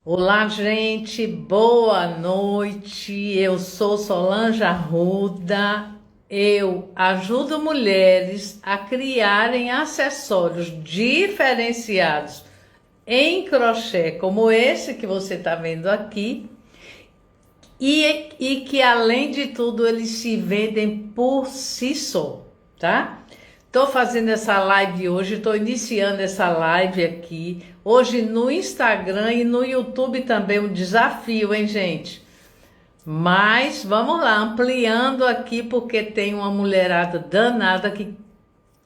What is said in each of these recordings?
Olá, gente, boa noite. Eu sou Solange Arruda. Eu ajudo mulheres a criarem acessórios diferenciados em crochê, como esse que você está vendo aqui, e que além de tudo eles se vendem por si só, tá? Tô fazendo essa live hoje, tô iniciando essa live aqui, hoje no Instagram e no YouTube também, um desafio, hein, gente? Mas vamos lá, ampliando aqui, porque tem uma mulherada danada que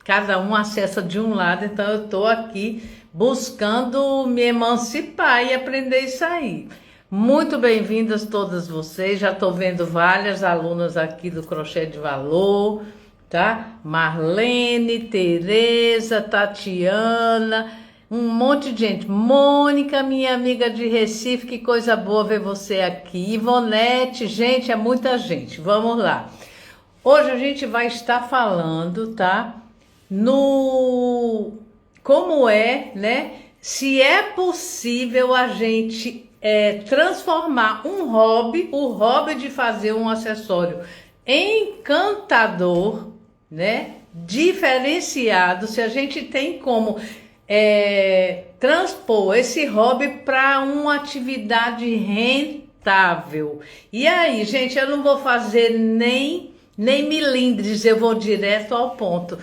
cada um acessa de um lado, então eu tô aqui buscando me emancipar e aprender isso aí. Muito bem-vindas todas vocês, já estou vendo várias alunas aqui do Crochê de Valor, tá? Marlene, Tereza, Tatiana, um monte de gente. Mônica, minha amiga de Recife, que coisa boa ver você aqui. Ivonete, gente, é muita gente. Vamos lá. Hoje a gente vai estar falando, tá? No como é, né? Se é possível a gente transformar um hobby, o hobby de fazer um acessório encantador, né? Diferenciado, se a gente tem como transpor esse hobby para uma atividade rentável. E aí, gente, eu não vou fazer nem milindres, eu vou direto ao ponto.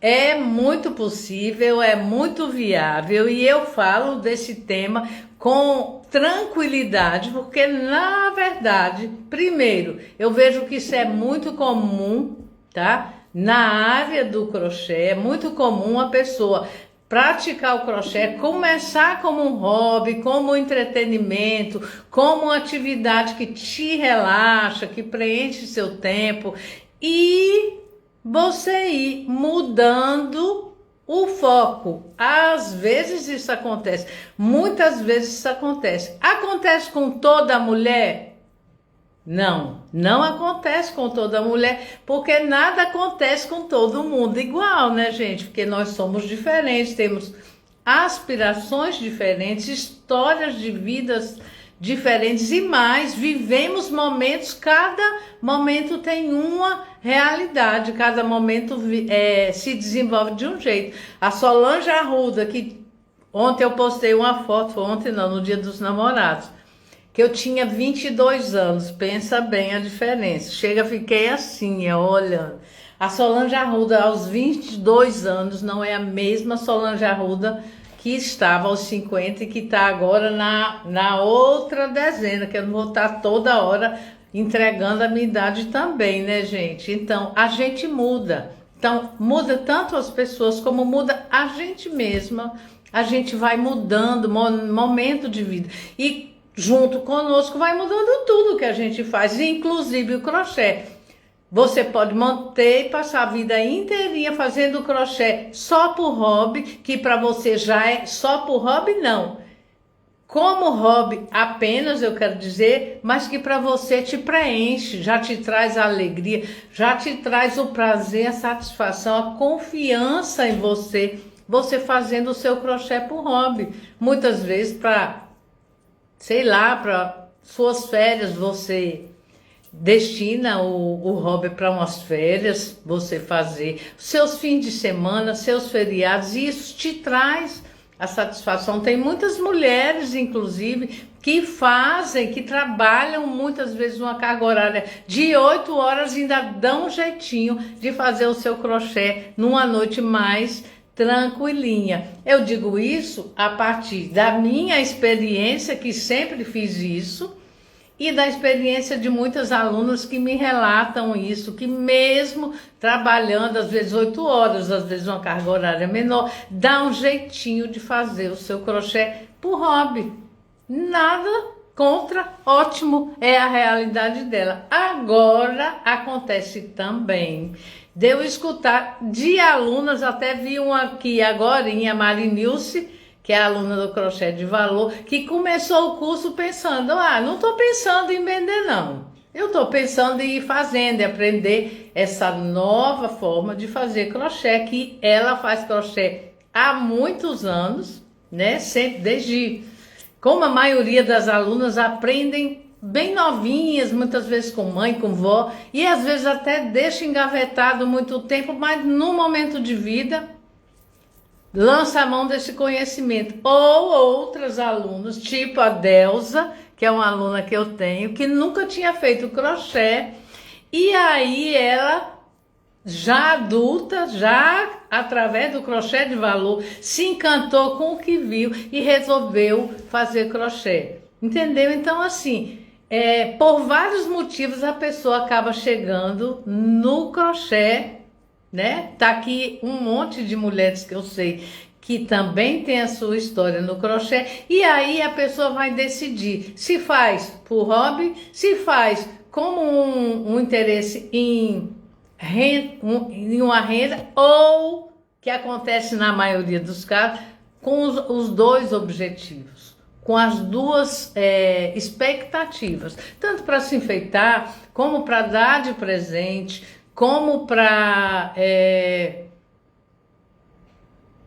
É muito possível, é muito viável e eu falo desse tema com tranquilidade, porque na verdade, primeiro, eu vejo que isso é muito comum, tá? Na área do crochê, é muito comum a pessoa praticar o crochê, começar como um hobby, como um entretenimento, como uma atividade que te relaxa, que preenche seu tempo e você ir mudando o foco. Às vezes isso acontece, muitas vezes isso acontece. Acontece com toda mulher? Não, não acontece com toda mulher, porque nada acontece com todo mundo igual, né, gente? Porque nós somos diferentes, temos aspirações diferentes, histórias de vidas diferentes e mais, vivemos momentos, cada momento tem uma realidade, cada momento se desenvolve de um jeito. A Solange Arruda, que ontem eu postei uma foto, foi ontem não, no Dia dos Namorados, que eu tinha 22 anos, pensa bem a diferença. Chega, fiquei assim, olha. A Solange Arruda aos 22 anos não é a mesma Solange Arruda que estava aos 50 e que está agora na outra dezena, que eu não vou estar toda hora entregando a minha idade também, né, gente? Então, a gente muda. Então, muda tanto as pessoas como muda a gente mesma. A gente vai mudando momento de vida. E junto conosco vai mudando tudo que a gente faz, inclusive o crochê. Você pode manter e passar a vida inteirinha fazendo crochê só por hobby, que para você já é só por hobby, não. Como hobby apenas, eu quero dizer, mas que para você te preenche, já te traz a alegria, já te traz o prazer, a satisfação, a confiança em você, você fazendo o seu crochê por hobby. Muitas vezes para, sei lá, para suas férias você destina o hobby para umas férias, você fazer seus fins de semana, seus feriados, e isso te traz a satisfação. Tem muitas mulheres, inclusive, que fazem, que trabalham muitas vezes uma carga horária de 8 horas e ainda dão um jeitinho de fazer o seu crochê numa noite mais tranquilinha. Eu digo isso a partir da minha experiência, que sempre fiz isso, e da experiência de muitas alunas que me relatam isso, que mesmo trabalhando às vezes 8 horas, às vezes uma carga horária menor, dá um jeitinho de fazer o seu crochê por hobby. Nada contra, ótimo, é a realidade dela. Agora acontece também de eu escutar de alunas, até vi uma aqui agora, a Marinilce, que é a aluna do Crochê de Valor, que começou o curso pensando, não estou pensando em vender não, eu estou pensando em ir fazendo, em aprender essa nova forma de fazer crochê, que ela faz crochê há muitos anos, né, sempre desde como a maioria das alunas aprendem bem novinhas, muitas vezes com mãe, com vó, e às vezes até deixa engavetado muito tempo, mas no momento de vida lança a mão desse conhecimento. Ou outras alunas, tipo a Delza, que é uma aluna que eu tenho, que nunca tinha feito crochê, e aí ela, já adulta, já através do crochê de valor, se encantou com o que viu e resolveu fazer crochê. Entendeu? Então, assim, por vários motivos a pessoa acaba chegando no crochê, né? Tá aqui um monte de mulheres que eu sei que também tem a sua história no crochê, e aí a pessoa vai decidir se faz por hobby, se faz como um interesse em uma renda, ou que acontece na maioria dos casos com os dois objetivos, com as duas expectativas, tanto para se enfeitar, como para dar de presente, como para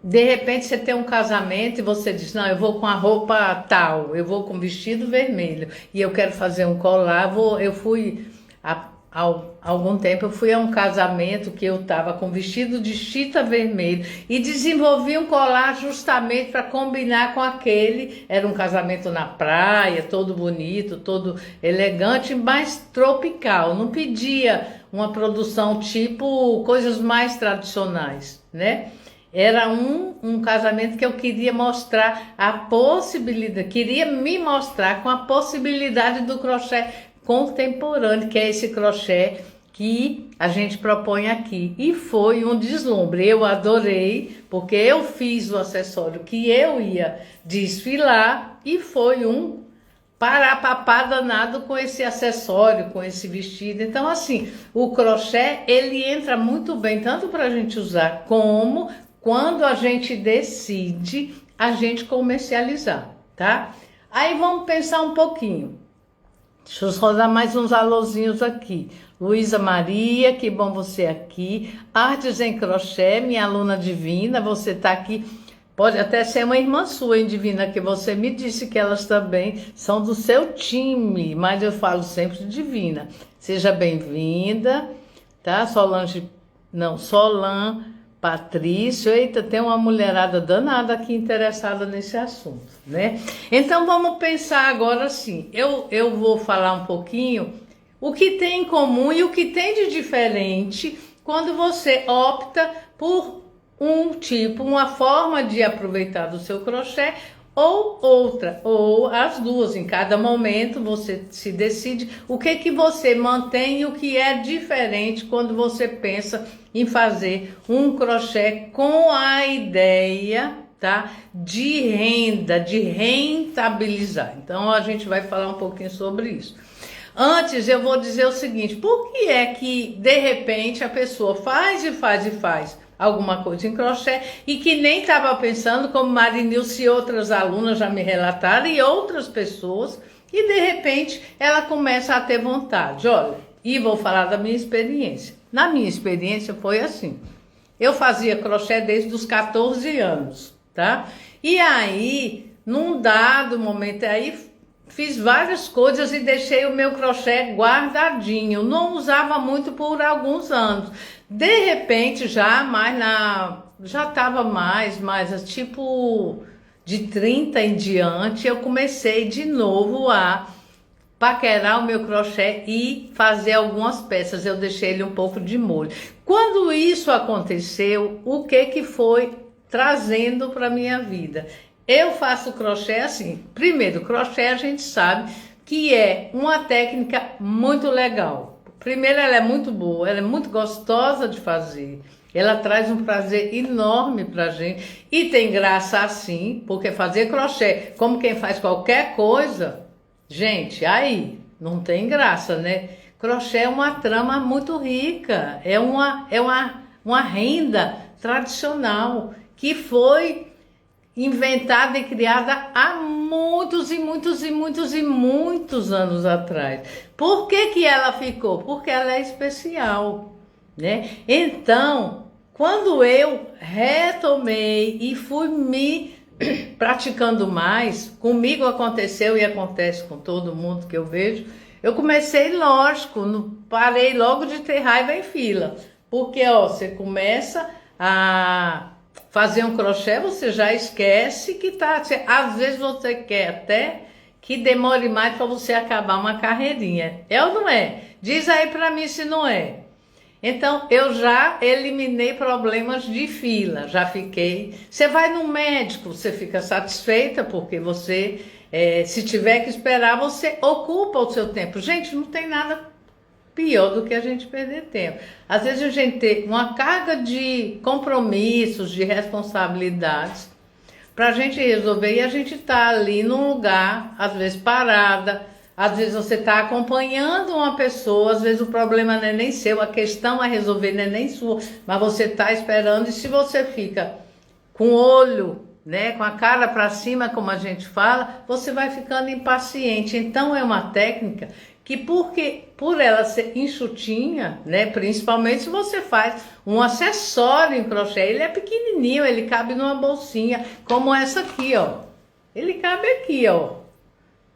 de repente você tem um casamento e você diz, não, eu vou com a roupa tal, eu vou com vestido vermelho e eu quero fazer um colar. Eu fui há algum tempo, eu fui a um casamento que eu estava com vestido de chita vermelho e desenvolvi um colar justamente para combinar com aquele. Era um casamento na praia, todo bonito, todo elegante, mas tropical. Não pedia uma produção tipo coisas mais tradicionais, né? Era um casamento que eu queria mostrar a possibilidade, queria me mostrar com a possibilidade do crochê contemporâneo, que é esse crochê que a gente propõe aqui. E foi um deslumbre, eu adorei, porque eu fiz o acessório que eu ia desfilar e foi um parapapá danado com esse acessório, com esse vestido. Então, assim, o crochê, ele entra muito bem, tanto para a gente usar, como quando a gente decide a gente comercializar, tá? Aí vamos pensar um pouquinho. Deixa eu só dar mais uns alôzinhos aqui. Luísa Maria, que bom você aqui. Artes em Crochê, minha aluna Divina, você tá aqui. Pode até ser uma irmã sua, hein, Divina, que você me disse que elas também são do seu time, mas eu falo sempre Divina. Seja bem-vinda, tá? Solange Patrício, eita, tem uma mulherada danada aqui interessada nesse assunto, né? Então vamos pensar agora assim, eu vou falar um pouquinho o que tem em comum e o que tem de diferente quando você opta por uma forma de aproveitar do seu crochê ou outra, ou as duas. Em cada momento você se decide o que você mantém e o que é diferente quando você pensa em fazer um crochê com a ideia, tá, de renda, de rentabilizar. Então a gente vai falar um pouquinho sobre isso. Antes eu vou dizer o seguinte, por que é que de repente a pessoa faz alguma coisa em crochê e que nem estava pensando, como Marinilce e outras alunas já me relataram, e outras pessoas, e de repente ela começa a ter vontade. Olha, e vou falar da minha experiência. Na minha experiência foi assim, eu fazia crochê desde os 14 anos, tá? E aí, num dado momento aí, fiz várias coisas e deixei o meu crochê guardadinho. Não usava muito por alguns anos. De repente, já estava mais tipo de 30 em diante, eu comecei de novo a paquerar o meu crochê e fazer algumas peças. Eu deixei ele um pouco de molho. Quando isso aconteceu, o que foi trazendo para minha vida? Eu faço crochê assim. Primeiro, crochê a gente sabe que é uma técnica muito legal. Primeiro, ela é muito boa, ela é muito gostosa de fazer. Ela traz um prazer enorme pra gente. E tem graça assim, porque fazer crochê, como quem faz qualquer coisa, gente, aí não tem graça, né? Crochê é uma trama muito rica, é uma renda tradicional que foi inventada e criada há muitos anos atrás. Por que ela ficou? Porque ela é especial, né? Então, quando eu retomei e fui me praticando mais, comigo aconteceu e acontece com todo mundo que eu vejo, eu comecei, lógico, parei logo de ter raiva em fila, porque ó, você começa a fazer um crochê, você já esquece que tá, às vezes você quer até que demore mais para você acabar uma carreirinha, é ou não é? Diz aí para mim se não é. Então, eu já eliminei problemas de fila, já fiquei... Você vai no médico, você fica satisfeita, porque você, se tiver que esperar, você ocupa o seu tempo. Gente, não tem nada pior do que a gente perder tempo. Às vezes a gente tem uma carga de compromissos, de responsabilidades, para a gente resolver, e a gente tá ali num lugar, às vezes parada, às vezes você está acompanhando uma pessoa, às vezes o problema não é nem seu, a questão a resolver não é nem sua, mas você está esperando, e se você fica com o olho, né, com a cara para cima, como a gente fala, você vai ficando impaciente. Então é uma técnica que, por ela ser enxutinha, né, principalmente se você faz um acessório em crochê, ele é pequenininho, ele cabe numa bolsinha, como essa aqui, ó. Ele cabe aqui, ó.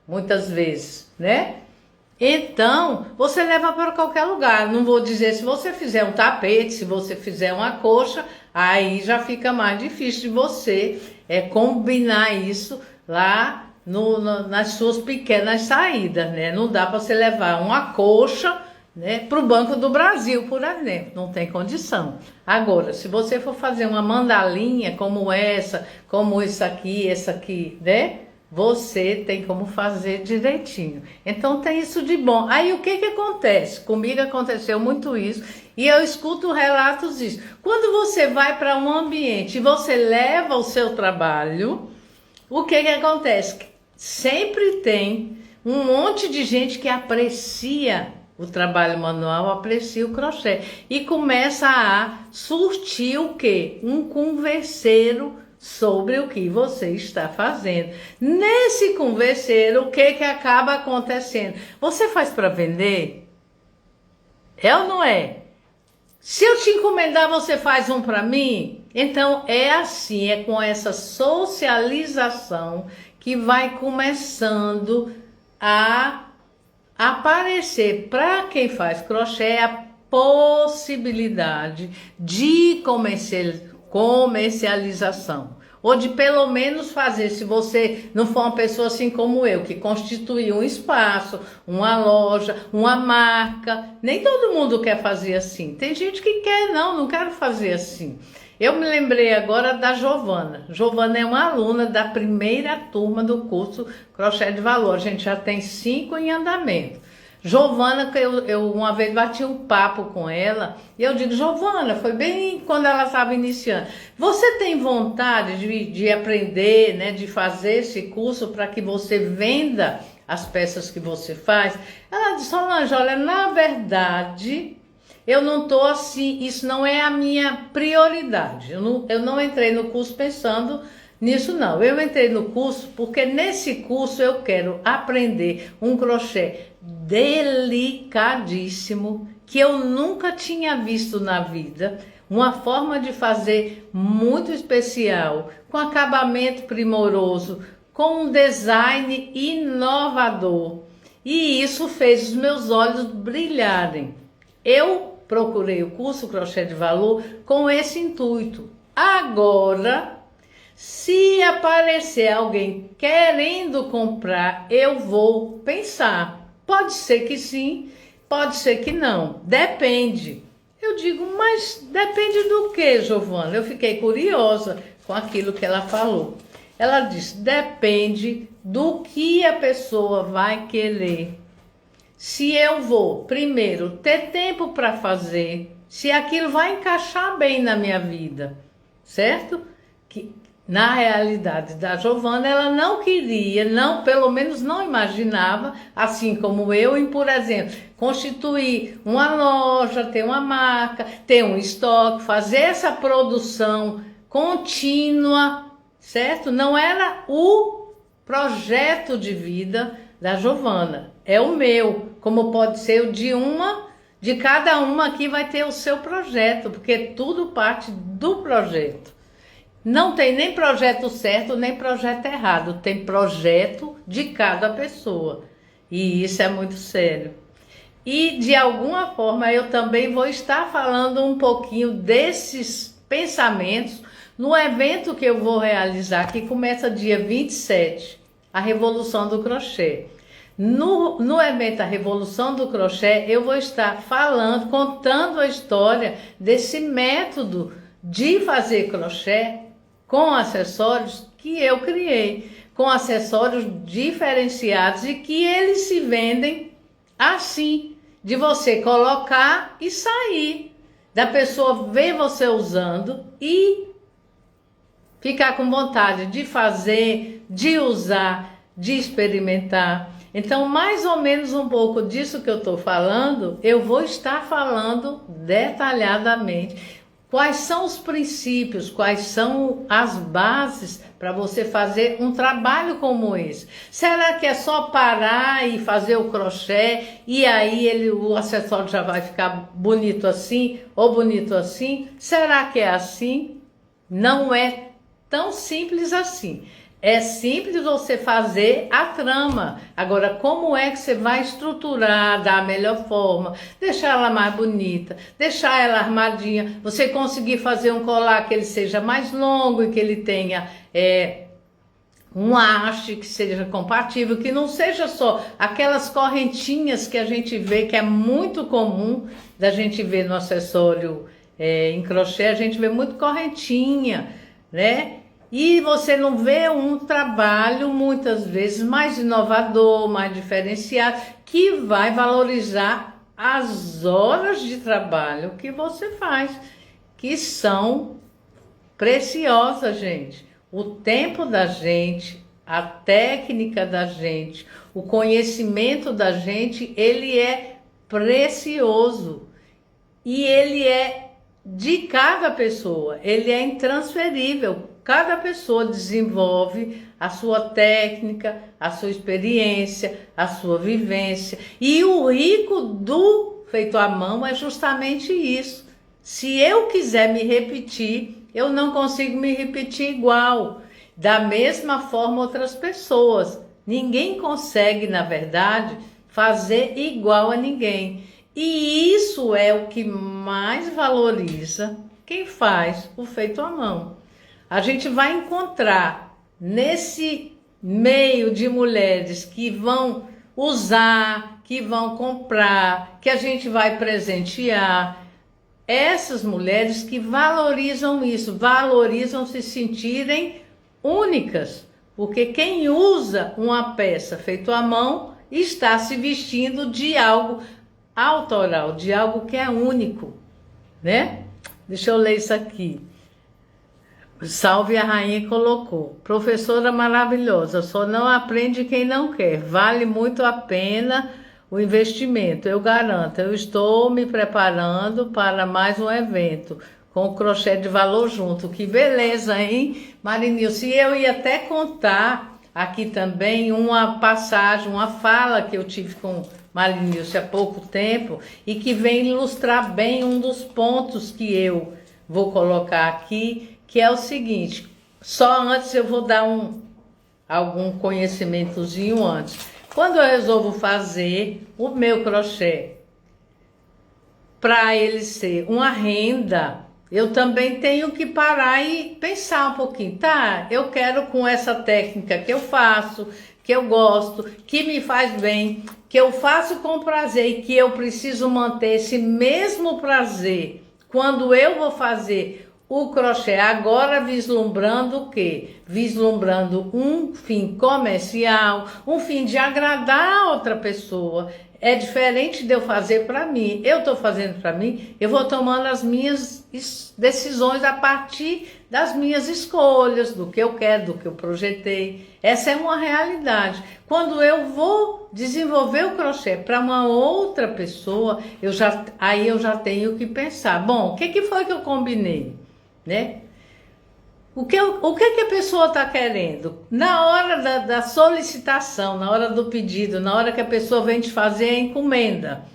Muitas vezes, né? Então, você leva para qualquer lugar. Não vou dizer se você fizer um tapete, se você fizer uma coxa, aí já fica mais difícil de você combinar isso lá nas suas pequenas saídas, né? Não dá para você levar uma coxa, né, para o Banco do Brasil, por exemplo. Não tem condição. Agora, se você for fazer uma mandalinha como essa aqui, né? Você tem como fazer direitinho. Então tem isso de bom. Aí o que acontece? Comigo aconteceu muito isso, e eu escuto relatos disso. Quando você vai para um ambiente e você leva o seu trabalho, o que acontece? Sempre tem um monte de gente que aprecia o trabalho manual, aprecia o crochê e começa a surtir o quê? Um converseiro sobre o que você está fazendo. Nesse converseiro, o que acaba acontecendo? Você faz para vender? É ou não é? Se eu te encomendar, você faz um para mim? Então é assim, é com essa socialização que vai começando a aparecer para quem faz crochê a possibilidade de comercialização, ou de pelo menos fazer, se você não for uma pessoa assim como eu, que constitui um espaço, uma loja, uma marca. Nem todo mundo quer fazer assim, tem gente que quer, não quero fazer assim. Eu me lembrei agora da Giovana. Giovana é uma aluna da primeira turma do curso Crochê de Valor, a gente já tem 5 em andamento. Giovana, eu uma vez bati um papo com ela, e eu digo, Giovana, foi bem quando ela estava iniciando, você tem vontade de aprender, né, de fazer esse curso para que você venda as peças que você faz? Ela disse, Solange, olha, na verdade, eu não estou assim, isso não é a minha prioridade, eu não entrei no curso pensando nisso não, eu entrei no curso porque nesse curso eu quero aprender um crochê delicadíssimo, que eu nunca tinha visto na vida, uma forma de fazer muito especial, com acabamento primoroso, com um design inovador, e isso fez os meus olhos brilharem. Eu procurei o curso Crochê de Valor com esse intuito. Agora, se aparecer alguém querendo comprar, eu vou pensar. Pode ser que sim, pode ser que não. Depende. Eu digo, mas depende do que, Giovana? Eu fiquei curiosa com aquilo que ela falou. Ela disse, depende do que a pessoa vai querer. Se eu vou, primeiro, ter tempo para fazer, se aquilo vai encaixar bem na minha vida, certo? Que na realidade da Giovana, ela não queria, pelo menos não imaginava, assim como eu, em, por exemplo, constituir uma loja, ter uma marca, ter um estoque, fazer essa produção contínua, certo? Não era o projeto de vida da Giovana, é o meu, como pode ser o de cada uma aqui vai ter o seu projeto, porque tudo parte do projeto. Não tem nem projeto certo, nem projeto errado. Tem projeto de cada pessoa. E isso é muito sério. E de alguma forma eu também vou estar falando um pouquinho desses pensamentos no evento que eu vou realizar, que começa dia 27, a Revolução do Crochê. No evento A Revolução do Crochê, eu vou estar falando, contando a história desse método de fazer crochê com acessórios que eu criei, com acessórios diferenciados e que eles se vendem assim, de você colocar e sair, da pessoa ver você usando e ficar com vontade de fazer, de usar, de experimentar. Então, mais ou menos um pouco disso que eu estou falando, eu vou estar falando detalhadamente. Quais são os princípios, quais são as bases para você fazer um trabalho como esse? Será que é só parar e fazer o crochê e aí o acessório já vai ficar bonito assim ou bonito assim? Será que é assim? Não é tão simples assim. É simples você fazer a trama. Agora, como é que você vai estruturar da melhor forma, deixar ela mais bonita, deixar ela armadinha, você conseguir fazer um colar que ele seja mais longo e que ele tenha um haste que seja compatível, que não seja só aquelas correntinhas que a gente vê, que é muito comum da gente ver no acessório em crochê, a gente vê muito correntinha, né? E você não vê um trabalho, muitas vezes, mais inovador, mais diferenciado, que vai valorizar as horas de trabalho que você faz, que são preciosas, gente. O tempo da gente, a técnica da gente, o conhecimento da gente, ele é precioso. E ele é de cada pessoa, ele é intransferível. Cada pessoa desenvolve a sua técnica, a sua experiência, a sua vivência. E o rico do feito à mão é justamente isso. Se eu quiser me repetir, eu não consigo me repetir igual. Da mesma forma outras pessoas. Ninguém consegue, na verdade, fazer igual a ninguém. E isso é o que mais valoriza quem faz o feito à mão. A gente vai encontrar nesse meio de mulheres que vão usar, que vão comprar, que a gente vai presentear, essas mulheres que valorizam isso, valorizam se sentirem únicas, porque quem usa uma peça feita à mão está se vestindo de algo autoral, de algo que é único, né? Deixa eu ler isso aqui. Salve a Rainha colocou: professora maravilhosa, só não aprende quem não quer, vale muito a pena o investimento, eu garanto. Eu estou me preparando para mais um evento com o crochê de valor junto. Que beleza, hein, Marinilson? E eu ia até contar aqui também uma passagem, uma fala que eu tive com Marinilson há pouco tempo e que vem ilustrar bem um dos pontos que eu vou colocar aqui, que é o seguinte. Só antes eu vou dar algum conhecimentozinho antes. Quando eu resolvo fazer o meu crochê, para ele ser uma renda, eu também tenho que parar e pensar um pouquinho. Tá, eu quero com essa técnica que eu faço, que eu gosto, que me faz bem, que eu faço com prazer e que eu preciso manter esse mesmo prazer quando eu vou fazer o crochê, agora vislumbrando o quê? Vislumbrando um fim comercial, um fim de agradar a outra pessoa. É diferente de eu fazer para mim. Eu estou fazendo para mim, eu vou tomando as minhas decisões a partir das minhas escolhas, do que eu quero, do que eu projetei. Essa é uma realidade. Quando eu vou desenvolver o crochê para uma outra pessoa, aí eu já tenho que pensar, bom, o que foi que eu combinei? Né? O que a pessoa está querendo? Na hora da solicitação, na hora do pedido, na hora que a pessoa vem te fazer a encomenda,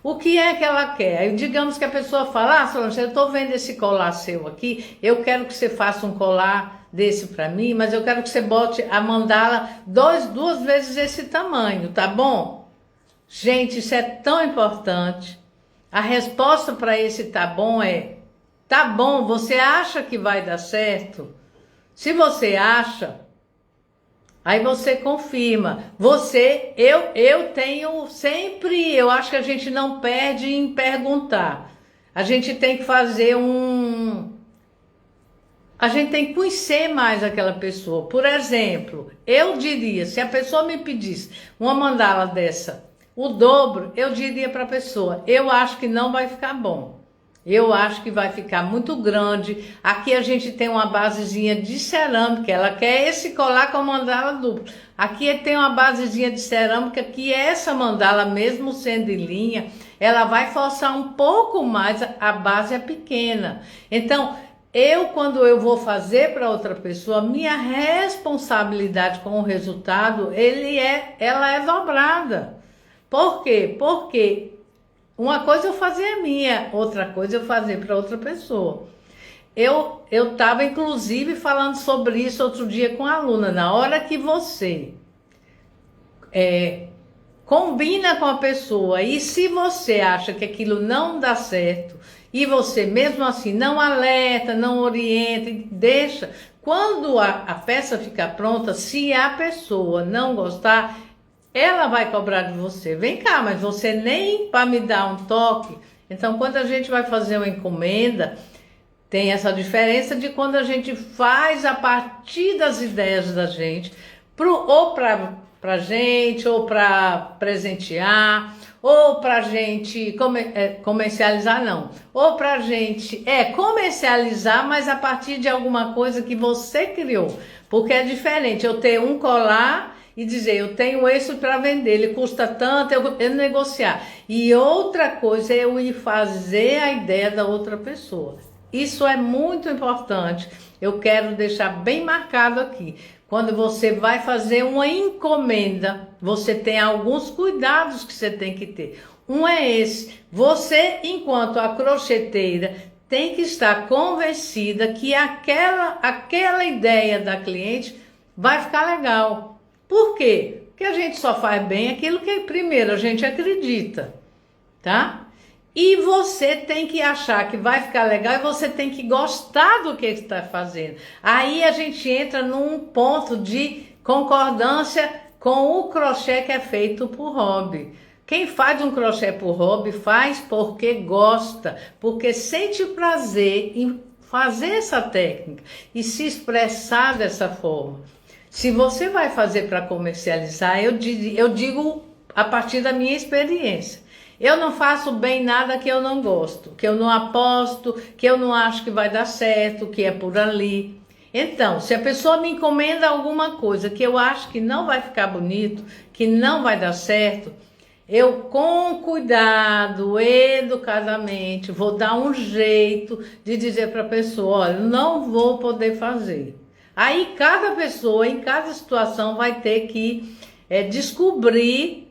O que é que ela quer? Aí, digamos que a pessoa fala, Solange, eu estou vendo esse colar seu aqui, eu quero que você faça um colar desse para mim, mas eu quero que você bote a mandala duas vezes esse tamanho, tá bom? Gente, isso é tão importante. A resposta para esse tá bom é, tá bom, você acha que vai dar certo? Se você acha, aí você confirma. Eu tenho sempre, eu acho que a gente não perde em perguntar. A gente tem que fazer a gente tem que conhecer mais aquela pessoa. Por exemplo, eu diria, se a pessoa me pedisse uma mandala dessa, o dobro, eu diria para a pessoa, eu acho que não vai ficar bom. Eu acho que vai ficar muito grande. Aqui a gente tem uma basezinha de cerâmica. Ela quer esse colar com a mandala dupla. Aqui tem uma basezinha de cerâmica que essa mandala, mesmo sendo em linha, ela vai forçar um pouco mais, a base é pequena. Então, quando eu vou fazer para outra pessoa, minha responsabilidade com o resultado, ela é dobrada. Por quê? Porque uma coisa eu fazer a minha, outra coisa eu fazer para outra pessoa. Eu estava, inclusive, falando sobre isso outro dia com a aluna. Na hora que você combina com a pessoa e se você acha que aquilo não dá certo e você mesmo assim não alerta, não orienta, deixa, quando a peça ficar pronta, se a pessoa não gostar, ela vai cobrar de você. Vem cá, mas você nem para me dar um toque. Então, quando a gente vai fazer uma encomenda, tem essa diferença de quando a gente faz a partir das ideias da gente, ou para gente, ou para presentear, ou para gente comercializar, não. Ou para gente comercializar, mas a partir de alguma coisa que você criou. Porque é diferente eu ter um colar e dizer, eu tenho isso para vender, ele custa tanto, eu negociar. E outra coisa é eu ir fazer a ideia da outra pessoa. Isso é muito importante. Eu quero deixar bem marcado aqui. Quando você vai fazer uma encomenda, você tem alguns cuidados que você tem que ter. Um é esse. Você, enquanto a crocheteira, tem que estar convencida que aquela ideia da cliente vai ficar legal. Por quê? Porque a gente só faz bem aquilo que primeiro a gente acredita, tá? E você tem que achar que vai ficar legal e você tem que gostar do que está fazendo. Aí a gente entra num ponto de concordância com o crochê que é feito por hobby. Quem faz um crochê por hobby faz porque gosta, porque sente prazer em fazer essa técnica e se expressar dessa forma. Se você vai fazer para comercializar, eu digo a partir da minha experiência. Eu não faço bem nada que eu não gosto, que eu não aposto, que eu não acho que vai dar certo, que é por ali. Então, se a pessoa me encomenda alguma coisa que eu acho que não vai ficar bonito, que não vai dar certo, eu com cuidado, educadamente, vou dar um jeito de dizer para a pessoa, olha, não vou poder fazer. Aí cada pessoa, em cada situação, vai ter que descobrir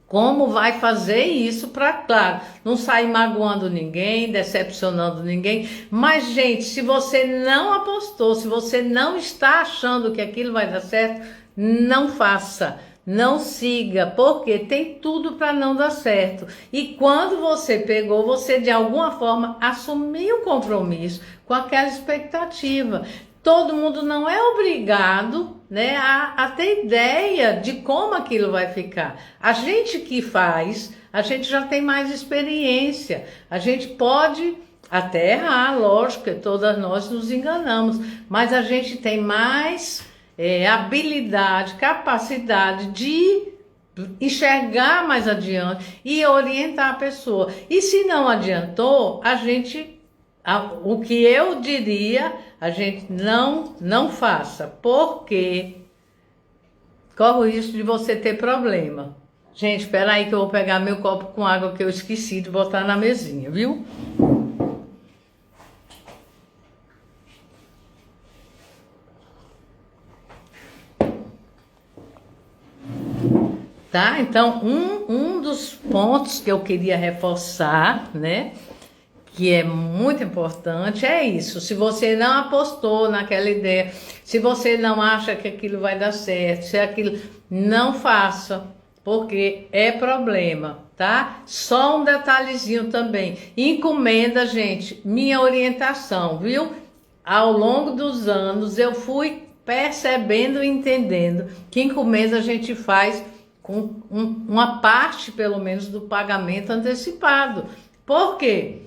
como vai fazer isso para, claro, não sair magoando ninguém, decepcionando ninguém. Mas, gente, se você não apostou, se você não está achando que aquilo vai dar certo, não faça. Não siga, porque tem tudo para não dar certo. E quando você pegou, você de alguma forma assumiu o compromisso com aquela expectativa. Todo mundo não é obrigado, né, a ter ideia de como aquilo vai ficar. A gente que faz, a gente já tem mais experiência. A gente pode até errar, lógico, que todas nós nos enganamos, mas a gente tem mais habilidade, capacidade de enxergar mais adiante e orientar a pessoa. E se não adiantou, o que eu diria, a gente não faça, porque corre o risco de você ter problema. Gente, espera aí que eu vou pegar meu copo com água que eu esqueci de botar na mesinha, viu? tá? Então, um dos pontos que eu queria reforçar, né, que é muito importante, é isso. Se você não apostou naquela ideia, se você não acha que aquilo vai dar certo, se aquilo, não faça, porque é problema, tá? Só um detalhezinho também. Encomenda, gente, minha orientação, viu? Ao longo dos anos eu fui percebendo e entendendo que encomenda a gente faz com uma parte, pelo menos, do pagamento antecipado. Por quê?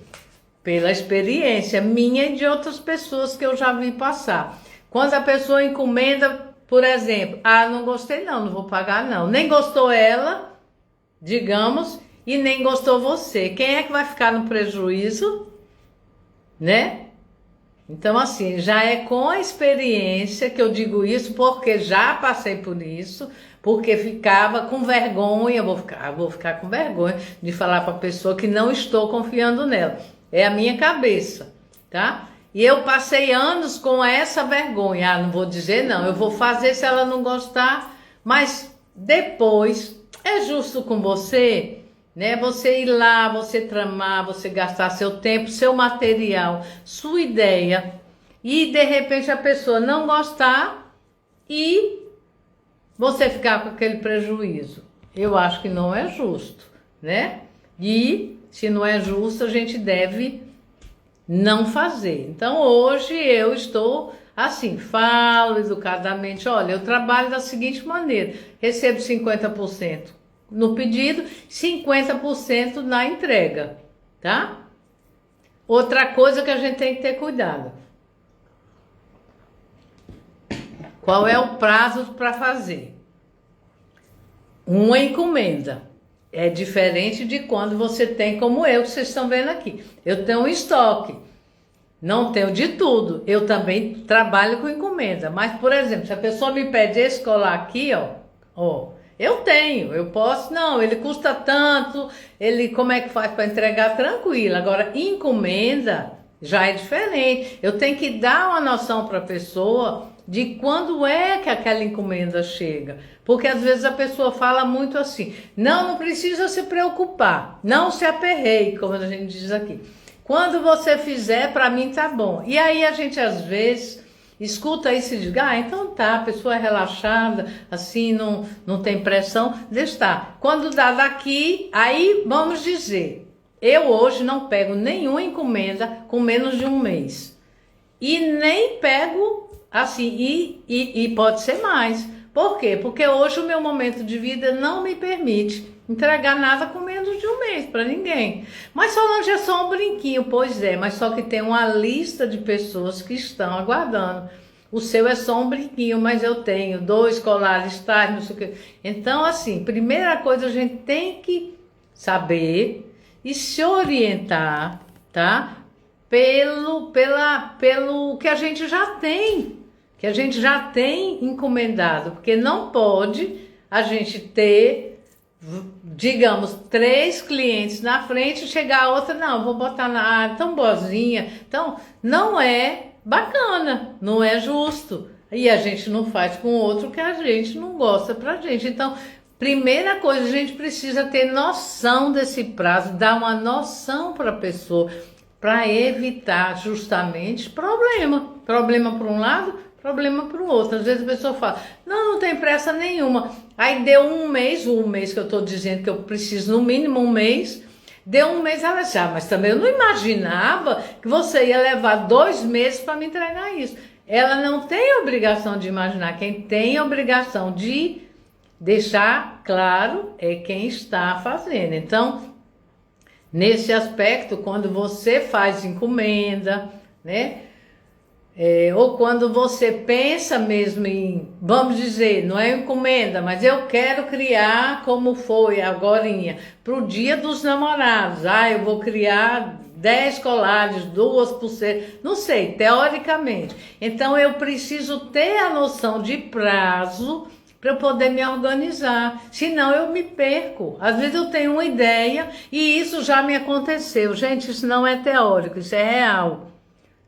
Pela experiência minha e de outras pessoas que eu já vi passar. Quando a pessoa encomenda, por exemplo, não gostei não vou pagar não. Nem gostou ela, digamos, e nem gostou você. Quem é que vai ficar no prejuízo, né? Então, assim, já é com a experiência que eu digo isso, porque já passei por isso, porque ficava com vergonha, vou ficar com vergonha de falar para a pessoa que não estou confiando nela. É a minha cabeça, tá? E eu passei anos com essa vergonha. Não vou dizer não, eu vou fazer se ela não gostar, mas depois é justo com você, né? Você ir lá, você tramar, você gastar seu tempo, seu material, sua ideia, e de repente a pessoa não gostar e você ficar com aquele prejuízo. Eu acho que não é justo, né? E se não é justo, a gente deve não fazer. Então hoje eu estou assim, falo educadamente, olha, eu trabalho da seguinte maneira, recebo 50% no pedido, 50% na entrega, tá? Outra coisa que a gente tem que ter cuidado. Qual é o prazo para fazer? Uma encomenda. É diferente de quando você tem como eu, que vocês estão vendo aqui. Eu tenho um estoque. Não tenho de tudo. Eu também trabalho com encomenda. Mas, por exemplo, se a pessoa me pede esse colar aqui, ó, eu tenho, eu posso, não, ele custa tanto, ele, como é que faz para entregar? Tranquilo. Agora, encomenda já é diferente. Eu tenho que dar uma noção para a pessoa de quando é que aquela encomenda chega. Porque às vezes a pessoa fala muito assim, não precisa se preocupar, não se aperreie, como a gente diz aqui. Quando você fizer, para mim tá bom. E aí a gente às vezes escuta isso e diz, então tá, a pessoa é relaxada, assim, não tem pressão, deixa estar. Quando dá daqui, aí vamos dizer, eu hoje não pego nenhuma encomenda com menos de um mês. E nem pego assim, e pode ser mais. Por quê? Porque hoje o meu momento de vida não me permite entregar nada com menos de um mês para ninguém. Mas Solange é só um brinquinho, pois é, mas só que tem uma lista de pessoas que estão aguardando. O seu é só um brinquinho, mas eu tenho 2 colares, tais, não sei o que. Então, assim, primeira coisa, a gente tem que saber e se orientar, tá? Pelo que a gente já tem, encomendado, porque não pode a gente ter, digamos, 3 clientes na frente e chegar a outra, não, vou botar tão boazinha, então não é bacana, não é justo, e a gente não faz com outro que a gente não gosta pra gente. Então, primeira coisa, a gente precisa ter noção desse prazo, dar uma noção para a pessoa, para evitar justamente problema por um lado, problema para o outro. Às vezes a pessoa fala, não tem pressa nenhuma. Aí deu um mês que eu estou dizendo que eu preciso no mínimo um mês, deu um mês, ela disse, mas também eu não imaginava que você ia levar 2 meses para me entregar isso. Ela não tem obrigação de imaginar, quem tem obrigação de deixar claro é quem está fazendo. Então, nesse aspecto, quando você faz encomenda, né? Ou quando você pensa mesmo em, vamos dizer, não é encomenda, mas eu quero criar como foi agorinha, para o Dia dos Namorados. Eu vou criar 10 colares, 2 pulseiras, não sei, teoricamente. Então eu preciso ter a noção de prazo para eu poder me organizar, senão eu me perco. Às vezes eu tenho uma ideia e isso já me aconteceu. Gente, isso não é teórico, isso é real.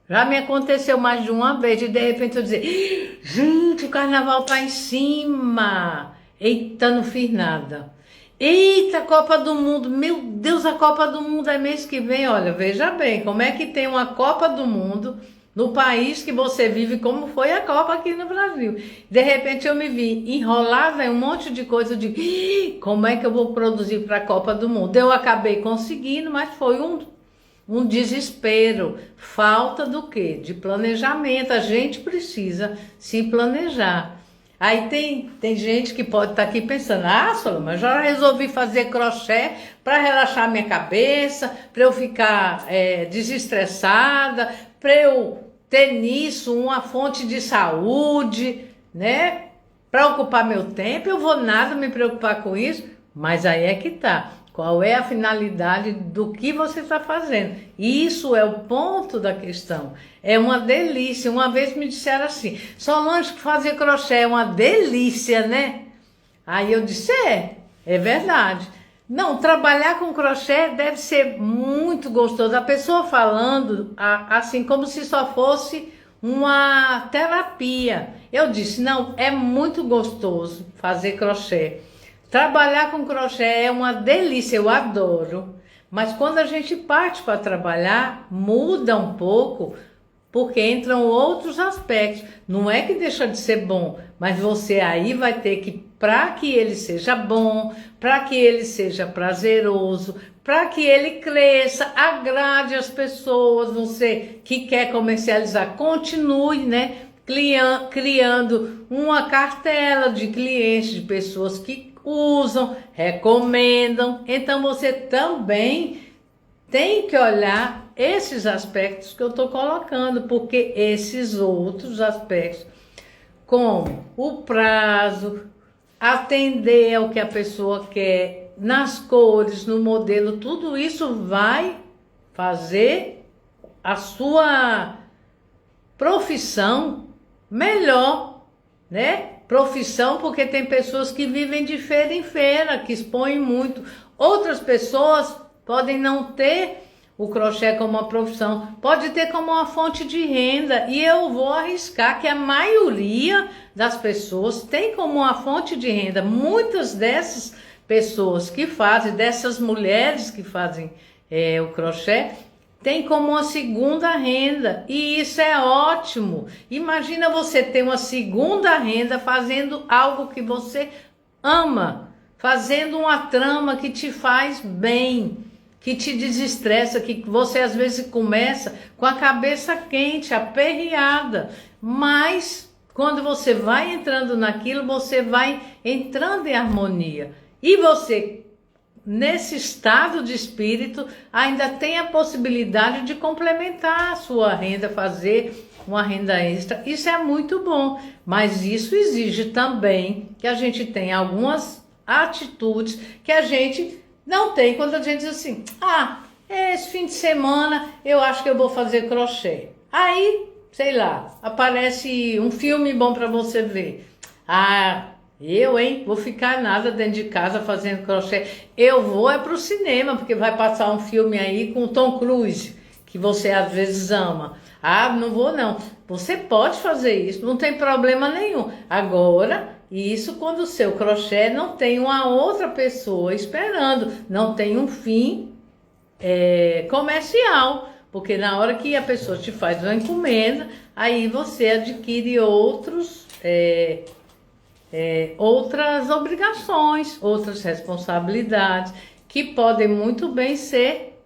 Já me aconteceu mais de uma vez e de repente eu dizer, gente, o carnaval tá em cima. Eita, não fiz nada. Eita, Copa do Mundo, meu Deus, a Copa do Mundo é mês que vem. Olha, veja bem, como é que tem uma Copa do Mundo no país que você vive, como foi a Copa aqui no Brasil. De repente eu me vi enrolada em um monte de coisa, eu digo, como é que eu vou produzir para a Copa do Mundo? Eu acabei conseguindo, mas foi um desespero. Falta do quê? De planejamento. A gente precisa se planejar. Aí tem gente que pode estar aqui pensando, Solô, mas já resolvi fazer crochê para relaxar minha cabeça, para eu ficar desestressada, para eu ter nisso uma fonte de saúde, né? Para ocupar meu tempo, eu vou nada me preocupar com isso, mas aí é que tá. Qual é a finalidade do que você está fazendo? Isso é o ponto da questão. É uma delícia. Uma vez me disseram assim, Solange, fazer crochê é uma delícia, né? Aí eu disse, é verdade. Não, trabalhar com crochê deve ser muito gostoso. A pessoa falando assim como se só fosse uma terapia. Eu disse, não, é muito gostoso fazer crochê. Trabalhar com crochê é uma delícia, eu adoro. Mas quando a gente parte para trabalhar, muda um pouco, porque entram outros aspectos. Não é que deixa de ser bom, mas você aí vai ter que, para que ele seja bom, para que ele seja prazeroso, para que ele cresça, agrade as pessoas, você que quer comercializar, continue, né, criando uma cartela de clientes, de pessoas que usam, recomendam. Então você também tem que olhar esses aspectos que eu estou colocando, porque esses outros aspectos, como o prazo, atender ao que a pessoa quer, nas cores, no modelo, tudo isso vai fazer a sua profissão melhor, né? Profissão, porque tem pessoas que vivem de feira em feira, que expõem muito. Outras pessoas podem não ter o crochê como uma profissão, pode ter como uma fonte de renda, e eu vou arriscar que a maioria das pessoas tem como uma fonte de renda. Muitas dessas pessoas que fazem, dessas mulheres que fazem o crochê, tem como uma segunda renda, e isso é ótimo. Imagina você ter uma segunda renda fazendo algo que você ama, fazendo uma trama que te faz bem, que te desestressa, que você às vezes começa com a cabeça quente, aperreada, mas quando você vai entrando naquilo, você vai entrando em harmonia, e você, nesse estado de espírito, ainda tem a possibilidade de complementar a sua renda, fazer uma renda extra. Isso é muito bom, mas isso exige também que a gente tenha algumas atitudes que a gente não tem quando a gente diz assim, esse fim de semana eu acho que eu vou fazer crochê. Aí, sei lá, aparece um filme bom para você ver. Vou ficar nada dentro de casa fazendo crochê. Eu vou pro cinema, porque vai passar um filme aí com o Tom Cruise, que você às vezes ama. Não vou não. Você pode fazer isso, não tem problema nenhum. Agora, isso quando o seu crochê não tem uma outra pessoa esperando, não tem um fim comercial. Porque na hora que a pessoa te faz uma encomenda, aí você adquire outras obrigações, outras responsabilidades, que podem muito bem ser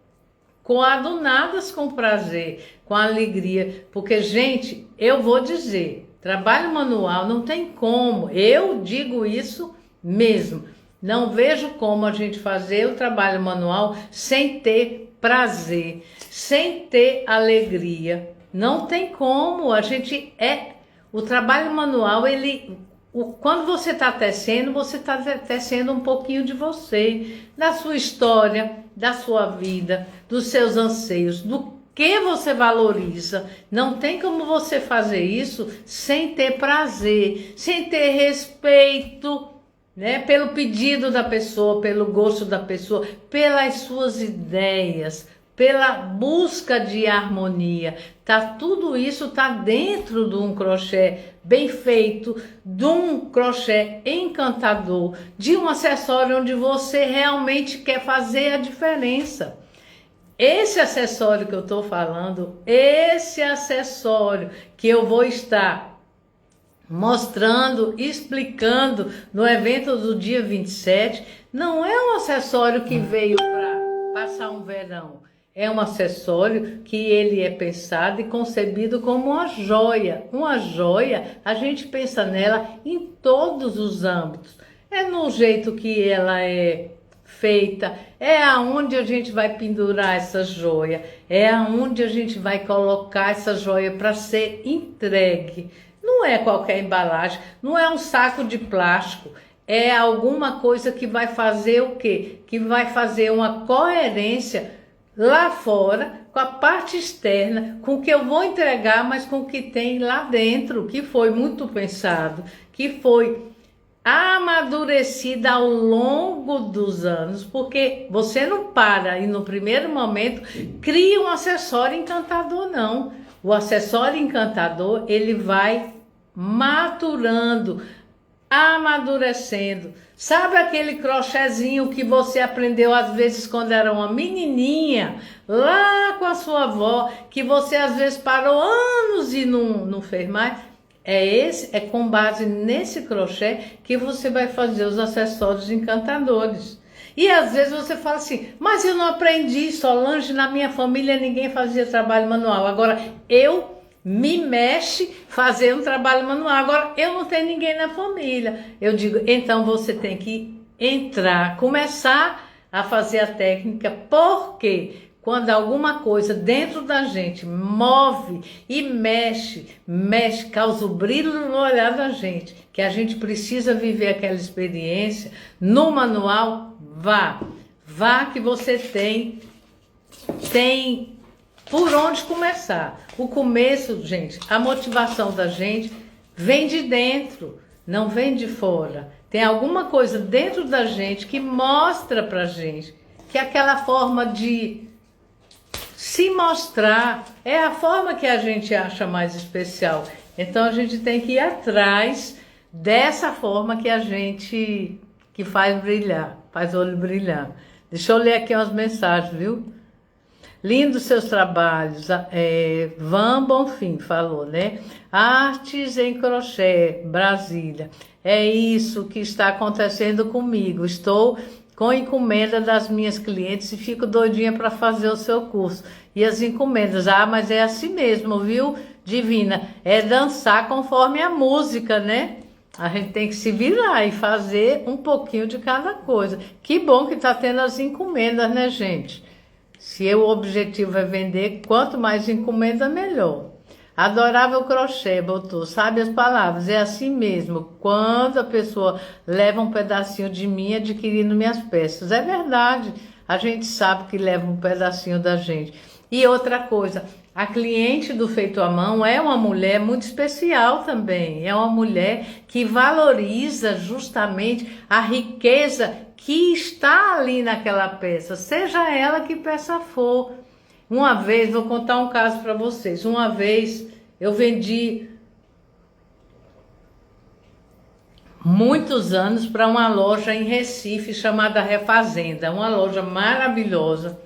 coadunadas com prazer, com alegria. Porque, gente, eu vou dizer, trabalho manual não tem como, eu digo isso mesmo, não vejo como a gente fazer o trabalho manual sem ter prazer, sem ter alegria. Não tem como, o trabalho manual, quando você está tecendo um pouquinho de você, da sua história, da sua vida, dos seus anseios, do que você valoriza. Não tem como você fazer isso sem ter prazer, sem ter respeito, né, pelo pedido da pessoa, pelo gosto da pessoa, pelas suas ideias, pela busca de harmonia. Tudo isso tá dentro de um crochê bem feito, de um crochê encantador, de um acessório onde você realmente quer fazer a diferença. Esse acessório que eu estou falando, esse acessório que eu vou estar mostrando, explicando no evento do dia 27, não é um acessório que veio para passar um verão. É um acessório que ele é pensado e concebido como uma joia. Uma joia, a gente pensa nela em todos os âmbitos. É no jeito que ela é feita, é aonde a gente vai pendurar essa joia, é aonde a gente vai colocar essa joia para ser entregue. Não é qualquer embalagem, não é um saco de plástico, é alguma coisa que vai fazer o quê? Que vai fazer uma coerência lá fora, com a parte externa, com o que eu vou entregar, mas com o que tem lá dentro, que foi muito pensado, que foi amadurecida ao longo dos anos, porque você não para e no primeiro momento cria um acessório encantador, não. O acessório encantador, ele vai maturando, amadurecendo. Sabe aquele crochêzinho que você aprendeu às vezes quando era uma menininha, lá com a sua avó, que você às vezes parou anos e não fez mais? É com base nesse crochê que você vai fazer os acessórios encantadores. E às vezes você fala assim, mas eu não aprendi, Solange, na minha família ninguém fazia trabalho manual. Agora eu me mexe fazer um trabalho manual. Agora eu não tenho ninguém na família. Eu digo, então você tem que entrar, começar a fazer a técnica, porque quando alguma coisa dentro da gente move e mexe, causa o brilho no olhar da gente, que a gente precisa viver aquela experiência, no manual, vá que você tem por onde começar. O começo, gente, a motivação da gente vem de dentro, não vem de fora. Tem alguma coisa dentro da gente que mostra pra gente que aquela forma de se mostrar é a forma que a gente acha mais especial. Então a gente tem que ir atrás dessa forma que a gente que faz brilhar, faz o olho brilhar. Deixa eu ler aqui umas mensagens, viu? Lindos seus trabalhos. Van Bonfim falou, né? Artes em crochê, Brasília. É isso que está acontecendo comigo. Estou com encomenda das minhas clientes e fico doidinha para fazer o seu curso. E as encomendas, mas é assim mesmo, viu, Divina? É dançar conforme a música, né? A gente tem que se virar e fazer um pouquinho de cada coisa. Que bom que está tendo as encomendas, né, gente? Se o objetivo é vender, quanto mais encomenda, melhor. Adorável crochê, botou, sabe as palavras, é assim mesmo, quando a pessoa leva um pedacinho de mim adquirindo minhas peças. É verdade, a gente sabe que leva um pedacinho da gente. E outra coisa, a cliente do Feito à Mão é uma mulher muito especial também, é uma mulher que valoriza justamente a riqueza que está ali naquela peça, seja ela que peça for. Uma vez, vou contar um caso para vocês. Uma vez eu vendi muitos anos para uma loja em Recife chamada Refazenda, uma loja maravilhosa.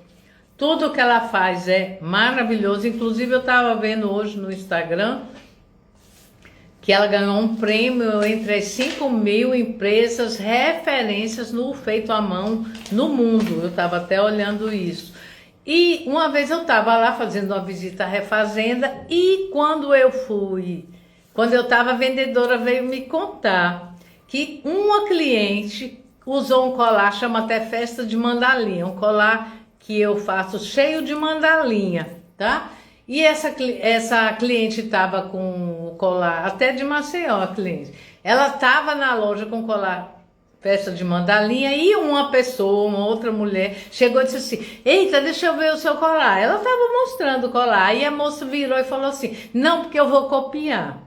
Tudo que ela faz é maravilhoso. Inclusive eu estava vendo hoje no Instagram que ela ganhou um prêmio entre as 5.000 empresas referências no feito à mão no mundo. Eu estava até olhando isso. E uma vez eu estava lá fazendo uma visita à Refazenda e quando eu estava, a vendedora veio me contar que uma cliente usou um colar, chama até festa de mandalinha, um colar que eu faço cheio de mandalinha, tá? E essa cliente estava com o colar, até de Maceió a cliente, ela estava na loja com o colar festa de mandalinha e uma pessoa, uma outra mulher, chegou e disse assim, eita, deixa eu ver o seu colar. Ela estava mostrando o colar, aí a moça virou e falou assim, não, porque eu vou copiar.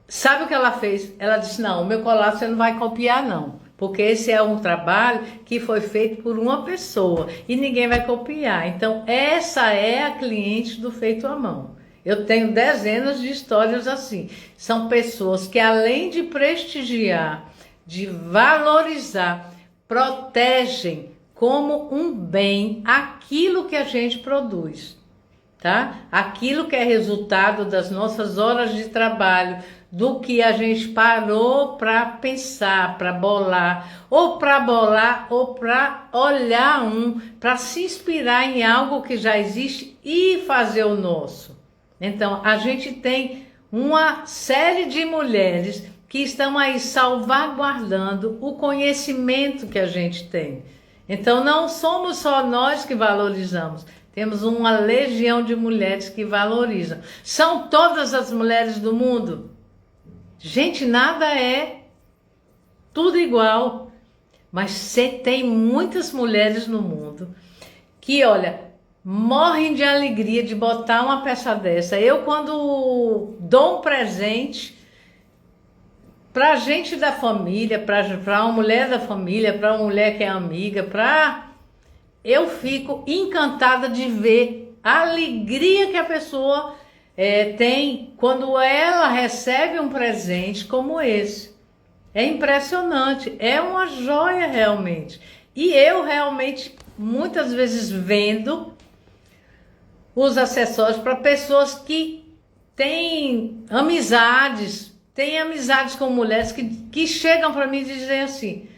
Sabe o que ela fez? Ela disse, não, o meu colar você não vai copiar não. porque esse é um trabalho que foi feito por uma pessoa e ninguém vai copiar. Então, essa é a cliente do feito à mão. Eu tenho dezenas de histórias assim. São pessoas que, além de prestigiar, de valorizar, protegem como um bem aquilo que a gente produz, tá? Aquilo que é resultado das nossas horas de trabalho, do que a gente parou para pensar, para bolar, ou para olhar para se inspirar em algo que já existe e fazer o nosso. Então, a gente tem uma série de mulheres que estão aí salvaguardando o conhecimento que a gente tem. Então, não somos só nós que valorizamos, temos uma legião de mulheres que valorizam. São todas as mulheres do mundo? Gente, nada é tudo igual, mas você tem muitas mulheres no mundo que, olha, morrem de alegria de botar uma peça dessa. Eu, quando dou um presente para gente da família, para uma mulher da família, para uma mulher que é amiga, eu fico encantada de ver a alegria que a pessoa tem quando ela recebe um presente como esse. É impressionante, é uma joia realmente. E eu realmente, muitas vezes, vendo os acessórios para pessoas que têm amizades com mulheres que chegam para mim e dizem assim: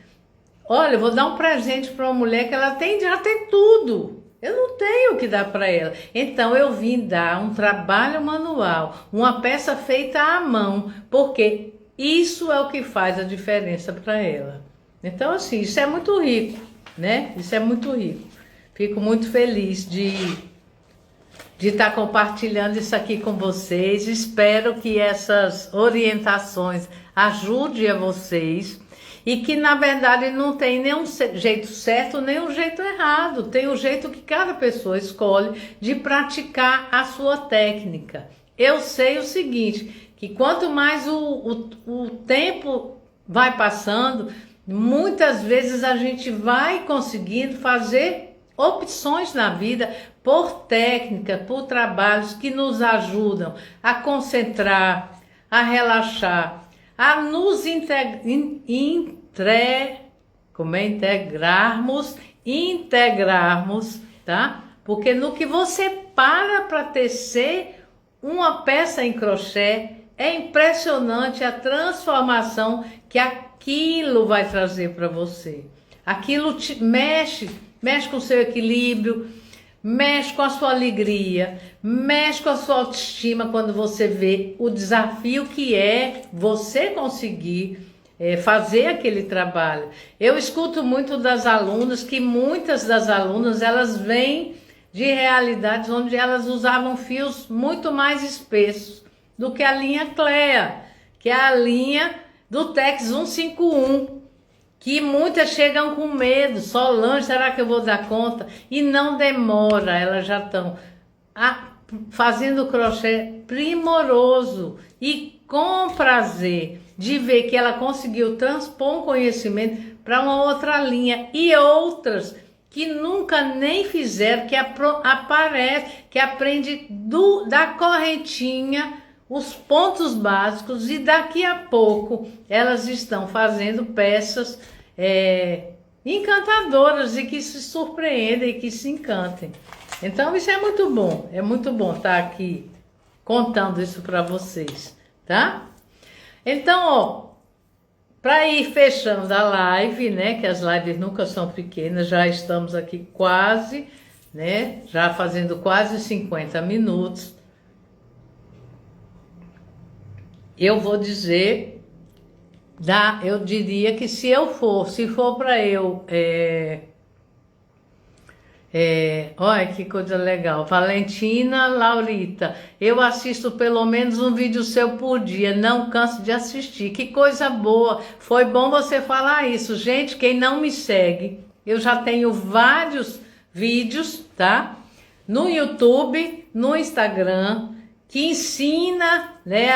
olha, eu vou dar um presente para uma mulher que ela já tem tudo. Eu não tenho o que dar para ela. Então eu vim dar um trabalho manual, uma peça feita à mão, porque isso é o que faz a diferença para ela. Então, assim, isso é muito rico, né? Isso é muito rico. Fico muito feliz de estar compartilhando isso aqui com vocês. Espero que essas orientações ajudem a vocês e que, na verdade, não tem nenhum jeito certo, nem um jeito errado. Tem o jeito que cada pessoa escolhe de praticar a sua técnica. Eu sei o seguinte, que quanto mais o tempo vai passando, muitas vezes a gente vai conseguindo fazer opções na vida por técnica, por trabalhos que nos ajudam a concentrar, a relaxar, a nos integrarmos, tá? Porque no que você para tecer uma peça em crochê, é impressionante a transformação que aquilo vai trazer para você. Aquilo mexe com o seu equilíbrio, mexe com a sua alegria, mexe com a sua autoestima quando você vê o desafio que é você conseguir fazer aquele trabalho. Eu escuto muito das alunas, que muitas das alunas, elas vêm de realidades onde elas usavam fios muito mais espessos do que a linha Clea, que é a linha do Tex 151, que muitas chegam com medo. Solange, será que eu vou dar conta? E não demora, elas já estão fazendo crochê primoroso e com prazer de ver que ela conseguiu transpor um conhecimento para uma outra linha, e outras que nunca nem fizeram, que aparece, que aprende da correntinha, os pontos básicos, e daqui a pouco elas estão fazendo peças encantadoras e que se surpreendem e que se encantem. Então isso é muito bom estar aqui contando isso para vocês, tá? Então, ó, para ir fechando a live, né, que as lives nunca são pequenas, já estamos aqui quase, né, já fazendo quase 50 minutos. Eu vou dizer, eu diria que se for para eu, olha que coisa legal, Valentina Laurita, eu assisto pelo menos um vídeo seu por dia, não canso de assistir. Que coisa boa, foi bom você falar isso. Gente, quem não me segue, eu já tenho vários vídeos, tá? No YouTube, no Instagram, que ensina, né,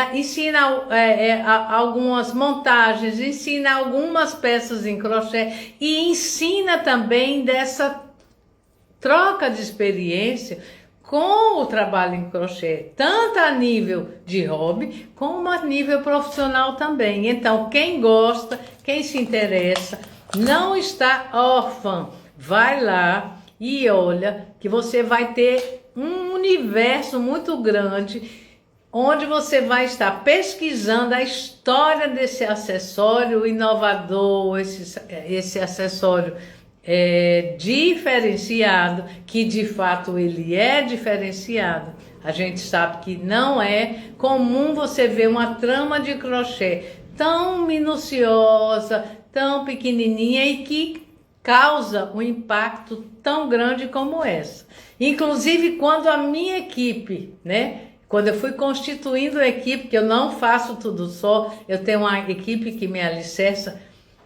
algumas montagens, ensina algumas peças em crochê e ensina também dessa troca de experiência com o trabalho em crochê, tanto a nível de hobby, como a nível profissional também. Então, quem gosta, quem se interessa, não está órfã, vai lá e olha que você vai ter um universo muito grande, onde você vai estar pesquisando a história desse acessório inovador, esse acessório diferenciado, que de fato ele é diferenciado. A gente sabe que não é comum você ver uma trama de crochê tão minuciosa, tão pequenininha e que causa um impacto tão grande como essa. Inclusive, quando a minha equipe, né? Quando eu fui constituindo a equipe, que eu não faço tudo só, eu tenho uma equipe que me alicerça.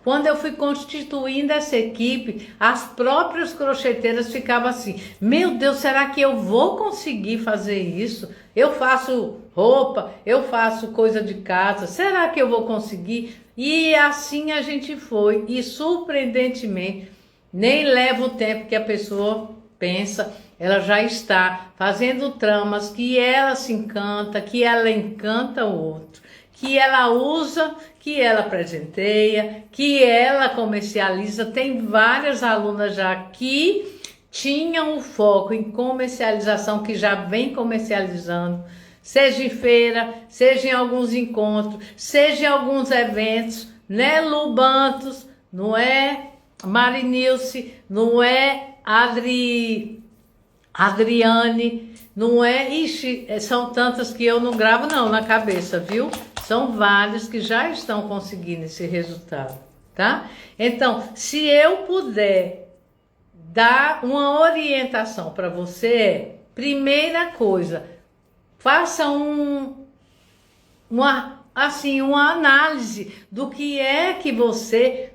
Quando eu fui constituindo essa equipe, as próprias crocheteiras ficavam assim, meu Deus, será que eu vou conseguir fazer isso? Eu faço roupa, eu faço coisa de casa, será que eu vou conseguir? E assim a gente foi, e surpreendentemente, nem leva o tempo que a pessoa pensa, ela já está fazendo tramas que ela se encanta, que ela encanta o outro, que ela usa, que ela presenteia, que ela comercializa. Tem várias alunas já que tinham o foco em comercialização, que já vem comercializando, seja em feira, seja em alguns encontros, seja em alguns eventos, né, Lu Bantos, não é Marinilce, não é Adriane, não é, ixi, são tantas que eu não gravo não na cabeça, viu? São vários que já estão conseguindo esse resultado, tá? Então, se eu puder dar uma orientação para você, primeira coisa, faça uma análise do que é que você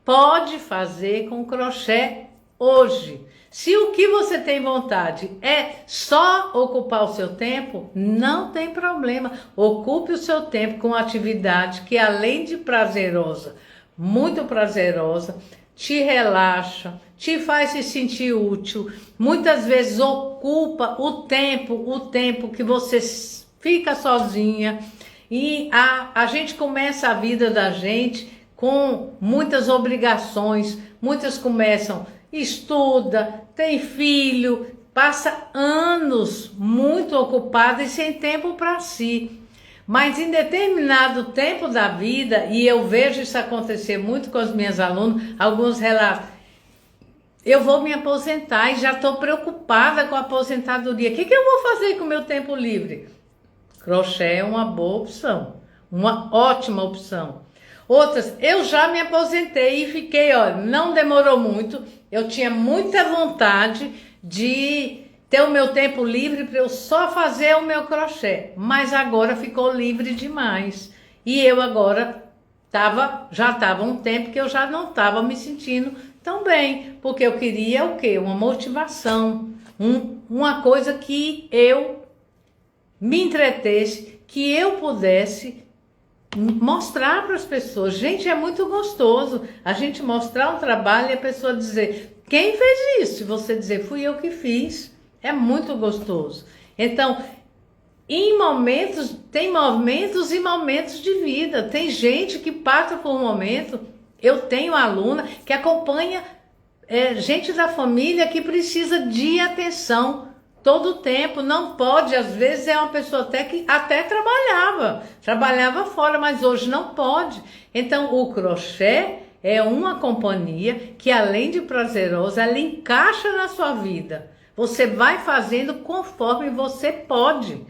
pode fazer com crochê hoje. Se o que você tem vontade é só ocupar o seu tempo, não tem problema. Ocupe o seu tempo com atividade que, além de prazerosa, muito prazerosa, te relaxa, te faz se sentir útil. Muitas vezes ocupa o tempo que você fica sozinha. E a gente começa a vida da gente com muitas obrigações. Muitas começam, estuda, tem filho, passa anos muito ocupada e sem tempo para si. Mas em determinado tempo da vida, e eu vejo isso acontecer muito com as minhas alunas, alguns relatos, eu vou me aposentar e já estou preocupada com a aposentadoria. O que eu vou fazer com o meu tempo livre? Crochê é uma boa opção, uma ótima opção. Outras, eu já me aposentei e fiquei, olha, não demorou muito, eu tinha muita vontade de ter o meu tempo livre para eu só fazer o meu crochê, mas agora ficou livre demais. E eu agora já estava um tempo que eu já não estava me sentindo tão bem, porque eu queria o quê? Uma motivação, uma coisa que eu me entretesse, que eu pudesse mostrar para as pessoas. Gente, é muito gostoso a gente mostrar um trabalho e a pessoa dizer, quem fez isso? E você dizer, fui eu que fiz. É muito gostoso. Então, tem momentos e momentos de vida. Tem gente que passa por um momento. Eu tenho aluna que acompanha gente da família que precisa de atenção todo o tempo, não pode, às vezes é uma pessoa até que até trabalhava fora, mas hoje não pode. Então o crochê é uma companhia que, além de prazerosa, ela encaixa na sua vida. Você vai fazendo conforme você pode.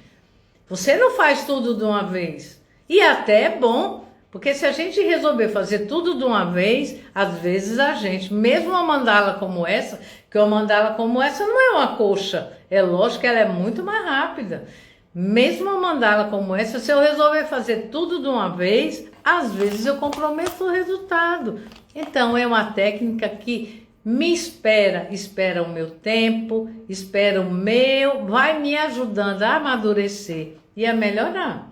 Você não faz tudo de uma vez. E até é bom, porque se a gente resolver fazer tudo de uma vez, às vezes a gente, mesmo uma mandala como essa, que uma mandala como essa não é uma coxa, é lógico que ela é muito mais rápida. Mesmo uma mandala como essa, se eu resolver fazer tudo de uma vez, às vezes eu comprometo o resultado. Então é uma técnica que me espera o meu tempo, espera o meu, vai me ajudando a amadurecer ia melhorar.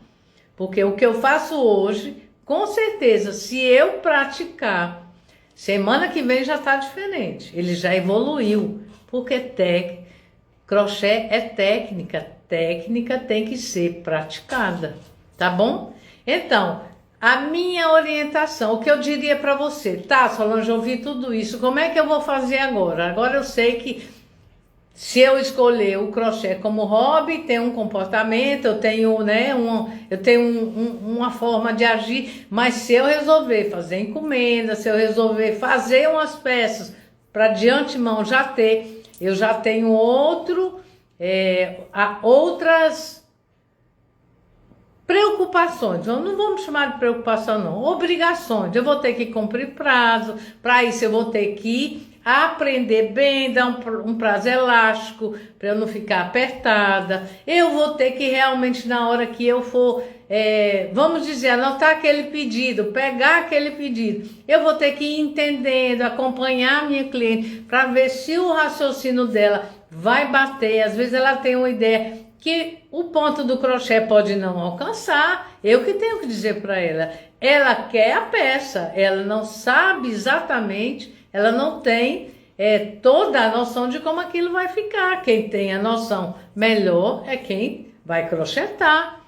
Porque o que eu faço hoje, com certeza, se eu praticar, semana que vem já está diferente. Ele já evoluiu. Porque crochê é técnica. Técnica tem que ser praticada. Tá bom? Então, a minha orientação, o que eu diria para você, tá, Solange, eu ouvi tudo isso, como é que eu vou fazer agora? Agora eu sei que se eu escolher o crochê como hobby, tem um comportamento, eu tenho, né, uma forma de agir, mas se eu resolver fazer encomenda, se eu resolver fazer umas peças para de antemão já ter, eu já tenho outras preocupações, não vamos chamar de preocupação não, obrigações, eu vou ter que cumprir prazo, para isso eu vou ter que aprender bem, dar um prazo elástico, para eu não ficar apertada, eu vou ter que realmente na hora que eu for, vamos dizer, anotar aquele pedido, pegar aquele pedido, eu vou ter que ir entendendo, acompanhar a minha cliente, para ver se o raciocínio dela vai bater, às vezes ela tem uma ideia, que o ponto do crochê pode não alcançar, eu que tenho que dizer para ela. Ela quer a peça, ela não sabe exatamente, ela não tem toda a noção de como aquilo vai ficar. Quem tem a noção melhor é quem vai crochetar,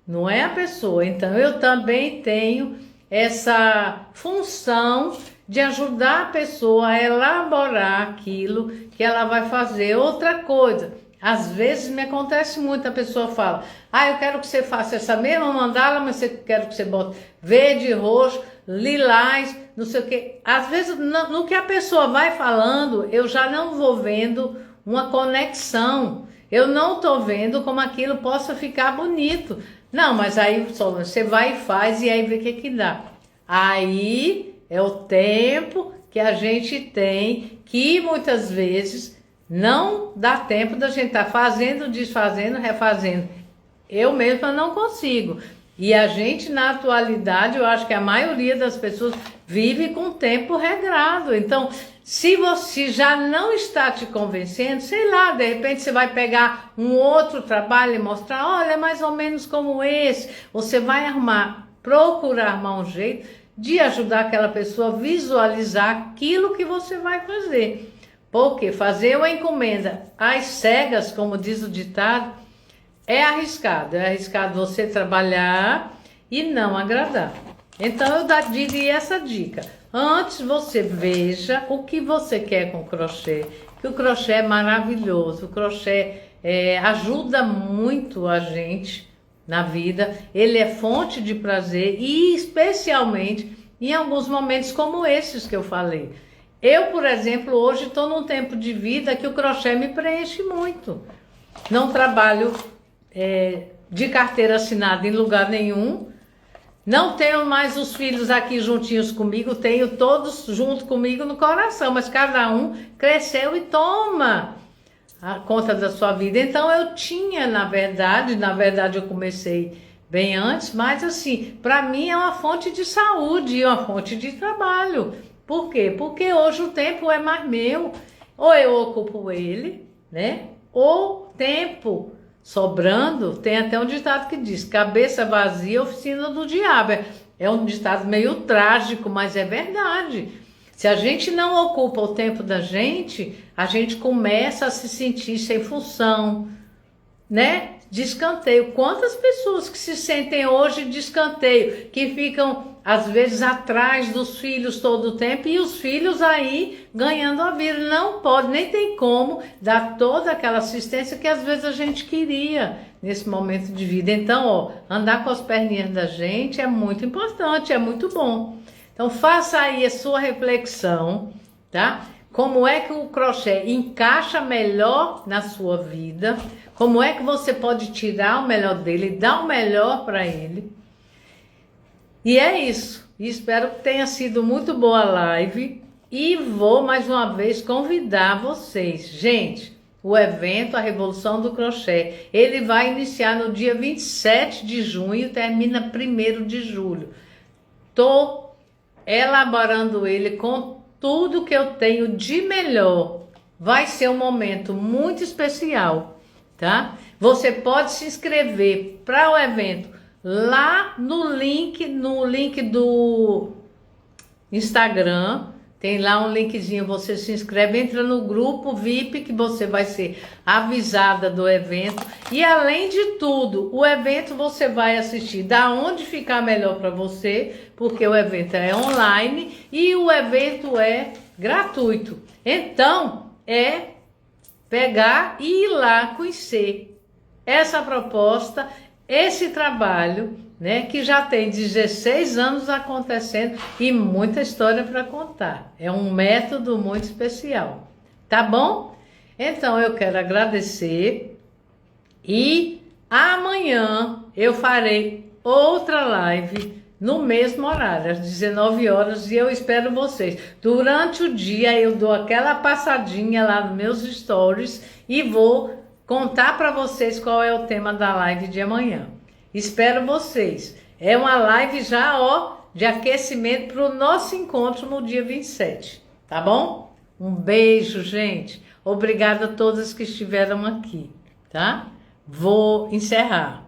não é a pessoa. Então eu também tenho essa função de ajudar a pessoa a elaborar aquilo que ela vai fazer. Outra coisa, às vezes me acontece muito, a pessoa fala, eu quero que você faça essa mesma mandala, mas eu quero que você bote verde, roxo, lilás, não sei o que. Às vezes, no que a pessoa vai falando, eu já não vou vendo uma conexão. Eu não estou vendo como aquilo possa ficar bonito. Não, mas aí você vai e faz e aí vê o que dá. Aí é o tempo que a gente tem, que muitas vezes não dá tempo da gente estar fazendo, desfazendo, refazendo. Eu mesma não consigo. E a gente, na atualidade, eu acho que a maioria das pessoas vive com tempo regrado. Então, se você já não está te convencendo, sei lá, de repente você vai pegar um outro trabalho e mostrar, olha, é mais ou menos como esse. Você vai procurar armar um jeito de ajudar aquela pessoa a visualizar aquilo que você vai fazer. Porque fazer uma encomenda às cegas, como diz o ditado, é arriscado. É arriscado você trabalhar e não agradar. Então eu diria essa dica. Antes você veja o que você quer com o crochê. Que o crochê é maravilhoso. O crochê ajuda muito a gente na vida. Ele é fonte de prazer e especialmente em alguns momentos como esses que eu falei. Eu, por exemplo, hoje estou num tempo de vida que o crochê me preenche muito. Não trabalho de carteira assinada em lugar nenhum. Não tenho mais os filhos aqui juntinhos comigo, tenho todos junto comigo no coração, mas cada um cresceu e toma a conta da sua vida. Então eu tinha, na verdade eu comecei bem antes, mas assim, para mim é uma fonte de saúde, uma fonte de trabalho. Por quê? Porque hoje o tempo é mais meu, ou eu ocupo ele, né? Ou tempo sobrando, tem até um ditado que diz, cabeça vazia, oficina do diabo. É um ditado meio trágico, mas é verdade. Se a gente não ocupa o tempo da gente, a gente começa a se sentir sem função, né? De escanteio. Quantas pessoas que se sentem hoje de escanteio, que ficam às vezes atrás dos filhos todo o tempo e os filhos aí ganhando a vida. Não pode, nem tem como dar toda aquela assistência que às vezes a gente queria nesse momento de vida. Então, andar com as perninhas da gente é muito importante, é muito bom. Então, faça aí a sua reflexão, tá? Como é que o crochê encaixa melhor na sua vida? Como é que você pode tirar o melhor dele, dar o melhor para ele? E é isso. E espero que tenha sido muito boa a live. E vou mais uma vez convidar vocês. Gente, o evento A Revolução do Crochê, ele vai iniciar no dia 27 de junho e termina 1º de julho. Estou elaborando ele com tudo que eu tenho de melhor. Vai ser um momento muito especial. tá? Você pode se inscrever para o evento lá no link do Instagram. Tem lá um linkzinho, você se inscreve, entra no grupo VIP que você vai ser avisada do evento. E além de tudo, o evento você vai assistir da onde ficar melhor para você, porque o evento é online e o evento é gratuito. Então, é pegar e ir lá conhecer essa proposta, esse trabalho, né, que já tem 16 anos acontecendo e muita história para contar. É um método muito especial, tá bom? Então eu quero agradecer e amanhã eu farei outra live no mesmo horário, às 19 horas, e eu espero vocês. Durante o dia eu dou aquela passadinha lá nos meus stories e vou contar para vocês qual é o tema da live de amanhã. Espero vocês. É uma live já, ó, de aquecimento para o nosso encontro no dia 27, tá bom? Um beijo, gente. Obrigada a todas que estiveram aqui, tá? Vou encerrar.